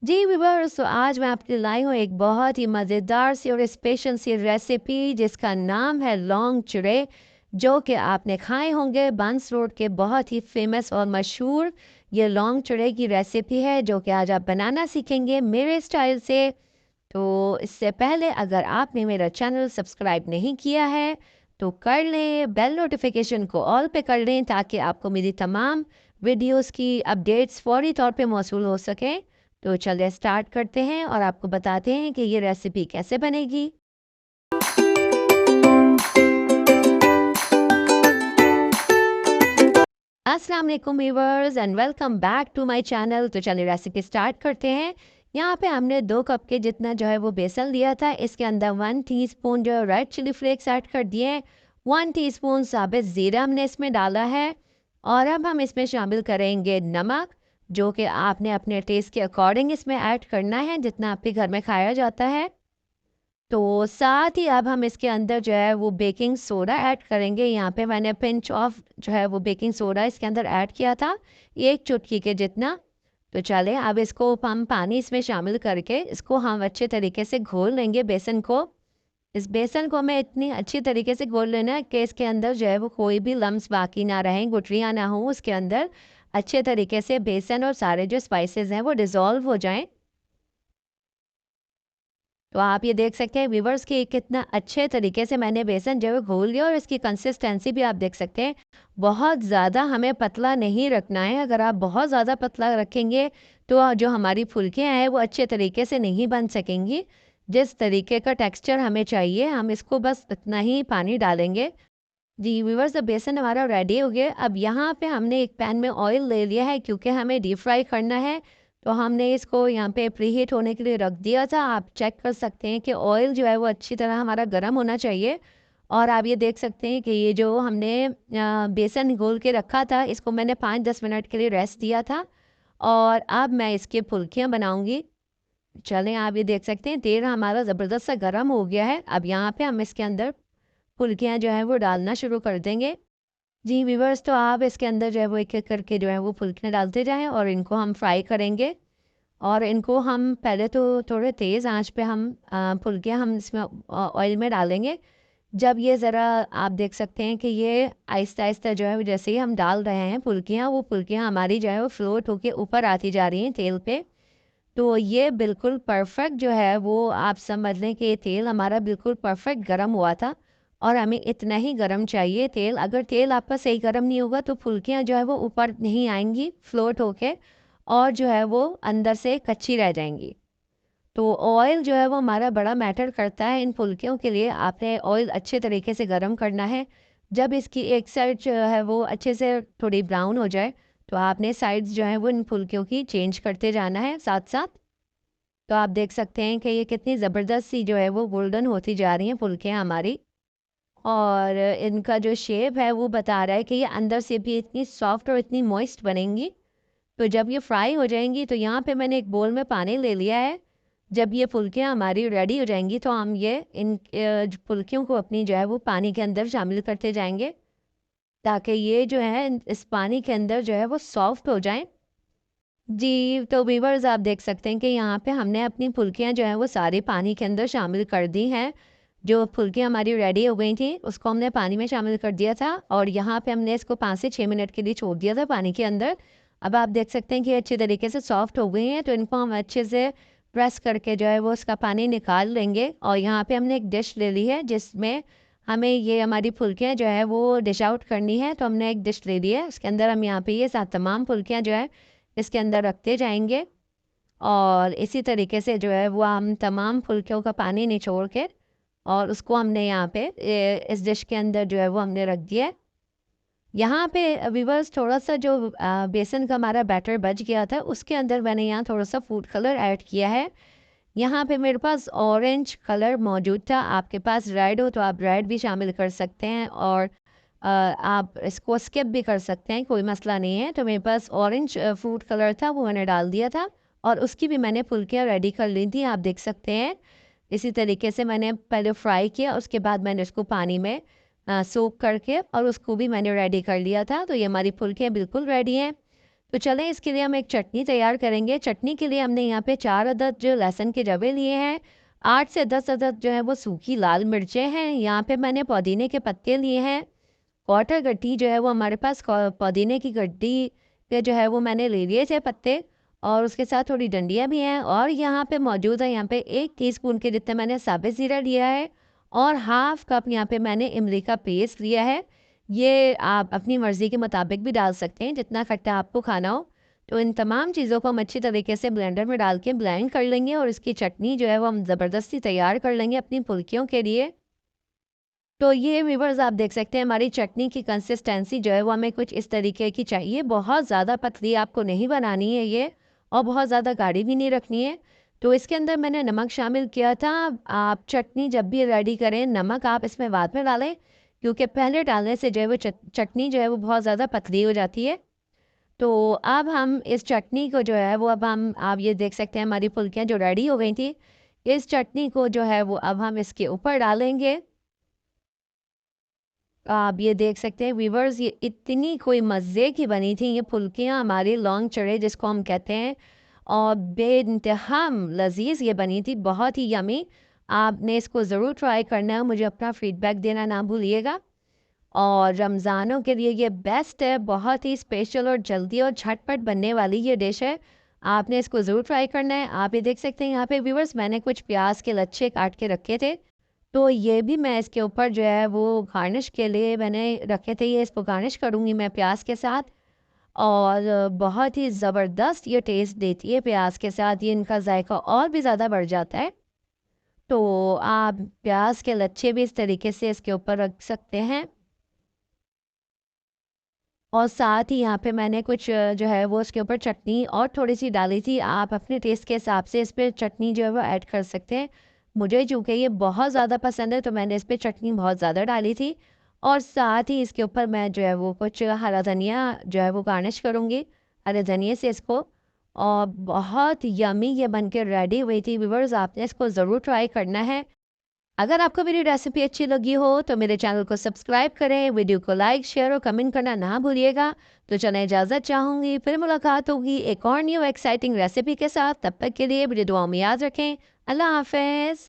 जी viewers, तो आज मैं आपके लिए लाई हूँ एक बहुत ही मज़ेदार सी और स्पेशल सी रेसिपी जिसका नाम है लौंग चिड़े, जो कि आपने खाए होंगे बंस रोड के बहुत ही फेमस और मशहूर ये लौंग चिड़े की रेसिपी है जो कि आज आप बनाना सीखेंगे मेरे स्टाइल से। तो इससे पहले अगर आपने मेरा चैनल सब्सक्राइब नहीं किया है तो कर लें, बेल नोटिफिकेशन को ऑल पे कर लें ताकि आपको मेरी तमाम वीडियोस की अपडेट्स फौरी तौर पे मौसूल हो सकें। तो चलिए स्टार्ट करते हैं और आपको बताते हैं कि ये रेसिपी कैसे बनेगी। अस्सलाम वालेकुम viewers and welcome back to my channel. तो चलिए रेसिपी स्टार्ट करते हैं। यहाँ पे हमने 2 कप के जितना जो है वो बेसन लिया था। इसके अंदर 1 टीस्पून जो रेड चिली फ्लेक्स ऐड कर दिए हैं। 1 टीस्पून साबित ज़ीरा हमने इसमें डाला है और अब हम इसमें शामिल करेंगे नमक, जो कि आपने अपने टेस्ट के अकॉर्डिंग इसमें ऐड करना है जितना आपके घर में खाया जाता है। तो साथ ही अब हम इसके अंदर जो है वो बेकिंग सोडा ऐड करेंगे। यहाँ पे मैंने पिंच ऑफ जो है वो बेकिंग सोडा इसके अंदर ऐड किया था, 1 चुटकी के जितना। तो चलें अब इसको हम पानी इसमें शामिल करके इसको हम अच्छे तरीके से घोल लेंगे बेसन को। इस बेसन को हमें इतनी अच्छी तरीके से घोल लेना है कि इसके अंदर जो है वो कोई भी लम्स बाकी ना रहें, गुठलियाँ ना हों उसके अंदर। अच्छे तरीके से बेसन और सारे जो स्पाइसेस हैं वो डिज़ोल्व हो जाएँ। तो आप ये देख सकते हैं व्यूवर्स कि कितना अच्छे तरीके से मैंने बेसन जो है घोल लिया और इसकी कंसिस्टेंसी भी आप देख सकते हैं। बहुत ज़्यादा हमें पतला नहीं रखना है, अगर आप बहुत ज़्यादा पतला रखेंगे तो जो हमारी फुल्कियाँ हैं वो अच्छे तरीके से नहीं बन सकेंगी। जिस तरीके का टेक्सचर हमें चाहिए हम इसको बस इतना ही पानी डालेंगे। जी व्यूवर्स, अब बेसन हमारा रेडी हो गया। अब यहाँ पे हमने एक पैन में ऑयल ले लिया है क्योंकि हमें डीप फ्राई करना है। तो हमने इसको यहाँ पे प्रीहीट होने के लिए रख दिया था। आप चेक कर सकते हैं कि ऑयल जो है वो अच्छी तरह हमारा गर्म होना चाहिए। और आप ये देख सकते हैं कि ये जो हमने बेसन घोल के रखा था इसको मैंने 5-10 मिनट के लिए रेस्ट दिया था और अब मैं इसकी फुल्कियाँ बनाऊँगी। चलें आप ये देख सकते हैं तेल हमारा ज़बरदस्त सा गर्म हो गया है। अब यहाँ पे हम इसके अंदर फुल्कियाँ जो है वो डालना शुरू कर देंगे। जी व्यूअर्स, तो आप इसके अंदर जो है वो एक-एक करके जो है वो फुल्कियाँ डालते जाएँ और इनको हम फ्राई करेंगे। और इनको हम पहले तो थोड़े तेज़ आंच पे हम फुल्कियाँ हम इसमें ऑयल में डालेंगे। जब ये ज़रा आप देख सकते हैं कि ये आहिस्ता-आहिस्ता जो है वो जैसे ही हम डाल रहे हैं फुल्कियाँ, वो फुल्कियाँ हमारी जो है वो फ्लोट होके ऊपर आती जा रही हैं तेल पे। तो ये बिल्कुल परफेक्ट जो है वो आप समझ लें कि तेल हमारा बिल्कुल परफेक्ट गरम हुआ था और हमें इतना ही गरम चाहिए तेल। अगर तेल आपका सही गरम नहीं होगा तो फुल्कियाँ जो है वो ऊपर नहीं आएंगी फ्लोट होके और जो है वो अंदर से कच्ची रह जाएंगी। तो ऑयल जो है वो हमारा बड़ा मैटर करता है इन फुल्कियों के लिए। आपने ऑयल अच्छे तरीके से गरम करना है। जब इसकी एक साइड जो है वो अच्छे से थोड़ी ब्राउन हो जाए तो आपने साइड्स जो है वो इन फुल्कियों की चेंज करते जाना है साथ साथ। तो आप देख सकते हैं कि ये कितनी ज़बरदस्त सी जो है वो गोल्डन होती जा रही हैं फुल्कियाँ हमारी। और इनका जो शेप है वो बता रहा है कि ये अंदर से भी इतनी सॉफ्ट और इतनी मॉइस्ट बनेंगी। तो जब ये फ्राई हो जाएंगी तो यहाँ पे मैंने एक बोल में पानी ले लिया है। जब ये फुल्कियाँ हमारी रेडी हो जाएंगी तो हम ये इन फुल्कियों को अपनी जो है वो पानी के अंदर शामिल करते जाएंगे ताकि ये जो है इस पानी के अंदर जो है वो सॉफ्ट हो जाएं। जी, तो व्यूअर्स आप देख सकते हैं कि यहाँ पे हमने अपनी फुल्कियाँ जो हैं वो सारी पानी के अंदर शामिल कर दी हैं। जो फुल्कियाँ हमारी रेडी हो गई थी उसको हमने पानी में शामिल कर दिया था और यहाँ पे हमने इसको 5 से 6 मिनट के लिए छोड़ दिया था पानी के अंदर। अब आप देख सकते हैं कि अच्छी तरीके से सॉफ्ट हो गई हैं तो इनको हम अच्छे से प्रेस करके जो है वो उसका पानी निकाल लेंगे। और यहाँ पे हमने एक डिश ले ली है जिसमें हमें ये हमारी फुल्कियाँ जो है वो डिश आउट करनी है। तो हमने एक डिश ले ली है, उसके अंदर हम यहाँ पे ये तमाम फुल्कियाँ जो है इसके अंदर रखते जाएंगे और इसी तरीके से जो है वो हम तमाम फुल्कियों का पानी निचोड़ के और उसको हमने यहाँ पे इस डिश के अंदर जो है वो हमने रख दिया है। यहाँ पे व्यूअर्स थोड़ा सा जो बेसन का हमारा बैटर बच गया था उसके अंदर मैंने यहाँ थोड़ा सा फूड कलर ऐड किया है। यहाँ पे मेरे पास ऑरेंज कलर मौजूद था, आपके पास रेड हो तो आप रेड भी शामिल कर सकते हैं और आप इसको स्किप भी कर सकते हैं, कोई मसला नहीं है। तो मेरे पास ऑरेंज फूड कलर था वो मैंने डाल दिया था और उसकी भी मैंने फुल्कियाँ रेडी कर ली थी, आप देख सकते हैं। इसी तरीके से मैंने पहले फ्राई किया उसके बाद मैंने उसको पानी में सोक करके और उसको भी मैंने रेडी कर लिया था। तो ये हमारी फुल्कियाँ बिल्कुल रेडी हैं। तो चलें इसके लिए हम एक चटनी तैयार करेंगे। चटनी के लिए हमने यहाँ पे 4 अदद जो लहसुन के जवे लिए हैं, 8 से 10 अदद जो है वो सूखी लाल मिर्चें हैं, यहाँ पे मैंने पुदीने के पत्ते लिए हैं, क्वार्टर गट्टी जो है वो हमारे पास पुदीने की गड्डी के जो है वो मैंने ले लिए थे पत्ते, और उसके साथ थोड़ी डंडियाँ भी हैं, और यहाँ पे मौजूद है यहाँ पे 1 टीस्पून के जितना मैंने साबित ज़ीरा लिया है, और हाफ़ कप यहाँ पे मैंने इमली का पेस्ट लिया है। ये आप अपनी मर्ज़ी के मुताबिक भी डाल सकते हैं, जितना खट्टा आपको खाना हो। तो इन तमाम चीज़ों को हम अच्छी तरीके से ब्लेंडर में डाल के ब्लेंड कर लेंगे, और इसकी चटनी जो है वो हम ज़बरदस्ती तैयार कर लेंगे अपनी फुल्कियों के लिए। तो ये व्यूअर्स आप देख सकते हैं हमारी चटनी की कंसिस्टेंसी जो है वो हमें कुछ इस तरीके की चाहिए। बहुत ज़्यादा पतली आपको नहीं बनानी है ये, और बहुत ज़्यादा गाढ़ी भी नहीं रखनी है। तो इसके अंदर मैंने नमक शामिल किया था। आप चटनी जब भी रेडी करें, नमक आप इसमें बाद में डालें, क्योंकि पहले डालने से जो है वो चटनी जो है वो बहुत ज़्यादा पतली हो जाती है। तो अब हम इस चटनी को जो है वो अब हम आप ये देख सकते हैं हमारी फुल्कियाँ जो रेडी हो गई थी, इस चटनी को जो है वो अब हम इसके ऊपर डालेंगे। आप ये देख सकते हैं व्यूअर्स, ये इतनी कोई मज़े की बनी थी ये फुल्कियाँ हमारी लौंग चढ़े जिसको हम कहते हैं, और बेइंतहा लज़ीज़ ये बनी थी, बहुत ही यमी। आपने इसको ज़रूर ट्राई करना है, मुझे अपना फ़ीडबैक देना ना भूलिएगा। और रमज़ानों के लिए ये बेस्ट है, बहुत ही स्पेशल और जल्दी और झटपट बनने वाली ये डिश है। आपने इसको ज़रूर ट्राई करना है। आप ये देख सकते हैं यहाँ पे व्यूअर्स मैंने कुछ प्याज के लच्छे काट के रखे थे, तो ये भी मैं इसके ऊपर जो है वो गार्निश के लिए मैंने रखे थे, ये इसको गार्निश करूँगी मैं प्याज के साथ। और बहुत ही ज़बरदस्त ये टेस्ट देती है प्याज के साथ, ये इनका जायका और भी ज़्यादा बढ़ जाता है। तो आप प्याज के लच्छे भी इस तरीके से इसके ऊपर रख सकते हैं, और साथ ही यहाँ पे मैंने कुछ जो है वो उसके ऊपर चटनी और थोड़ी-सी डाली थी। आप अपने टेस्ट के हिसाब से इस पे चटनी जो है वो ऐड कर सकते हैं। मुझे चूँकि ये बहुत ज़्यादा पसंद है तो मैंने इस पे चटनी बहुत ज़्यादा डाली थी, और साथ ही इसके ऊपर मैं जो है वो कुछ हरा धनिया जो है वो गार्निश करूँगी, हरे धनिये से इसको। और बहुत यम्मी ये बन के रेडी हुई थी व्यूअर्स, आपने इसको ज़रूर ट्राई करना है। अगर आपको मेरी रेसिपी अच्छी लगी हो तो मेरे चैनल को सब्सक्राइब करें, वीडियो को लाइक, शेयर और कमेंट करना ना भूलिएगा। तो चलें, इजाज़त चाहूँगी, फिर मुलाकात होगी एक और न्यू एक्साइटिंग रेसिपी के साथ। तब तक के लिए मुझे दुआओं में याद रखें। अल्लाह हाफ़िज़।